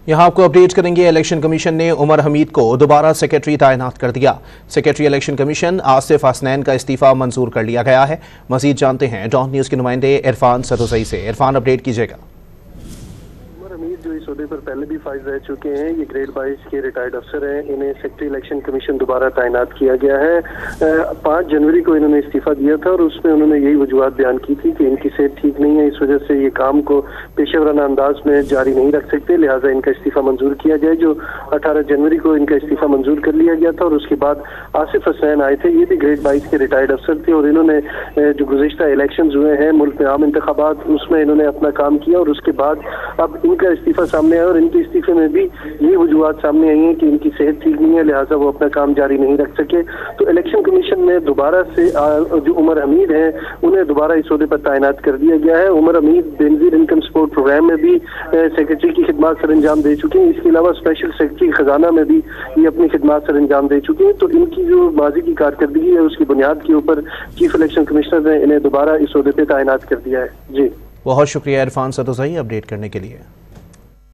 यहाँ आपको अपडेट करेंगे। इलेक्शन कमीशन ने उमर हमीद को दोबारा सेक्रेटरी तैनात कर दिया। Secretary election commission Asif Hasnain का इस्तीफा मंजूर कर लिया गया है। मजीद जानते हैं डॉन न्यूज के नुमाइंदे इरफान सदोसई से। इरफान, अपडेट कीजिएगा। जो इस ओहदे पर पहले भी फाइज रह चुके हैं, ये ग्रेड 22 के रिटायर्ड अफसर हैं। इन्हें सेक्रेटरी इलेक्शन कमीशन दोबारा तैनात किया गया है। 5 जनवरी को इन्होंने इस्तीफा दिया था और उसमें उन्होंने यही वजूहत बयान की थी कि इनकी सेहत ठीक नहीं है, इस वजह से ये काम को पेशेवराना अंदाज में जारी नहीं रख सकते, लिहाजा इनका इस्तीफा मंजूर किया जाए। जो 18 जनवरी को इनका इस्तीफा मंजूर कर लिया गया था और उसके बाद आसिफ हसनैन आए थे। ये भी ग्रेड 22 के रिटायर्ड अफसर थे और इन्होंने जो गुज़िश्ता इलेक्शन हुए हैं मुल्क में आम इंतखाबात, उसमें इन्होंने अपना काम किया और उसके बाद अब इनका इस्तीफा सामने आया और इनके इस्तीफे में भी ये वजूहत सामने आई हैं कि इनकी सेहत ठीक नहीं है, लिहाजा वो अपना काम जारी नहीं रख सके। तो इलेक्शन कमीशन ने दोबारा से जो उमर हमीद हैं उन्हें दोबारा इस ओहदे पर तैनात कर दिया गया है। Umar Hamid Benazir income support programme में भी सेक्रेटरी की खिदमत सर अंजाम दे चुके हैं। इसके अलावा स्पेशल सेक्रेटरी खजाना में भी ये अपनी खिदमत सर अंजाम दे चुके हैं। तो इनकी जो माजी की कारकर्दगी है उसकी बुनियाद के ऊपर चीफ इलेक्शन कमिश्नर ने इन्हें दोबारा इस ओहदे पर तैनात कर दिया है। जी, बहुत शुक्रिया इरफान सदोसई अपडेट करने के लिए।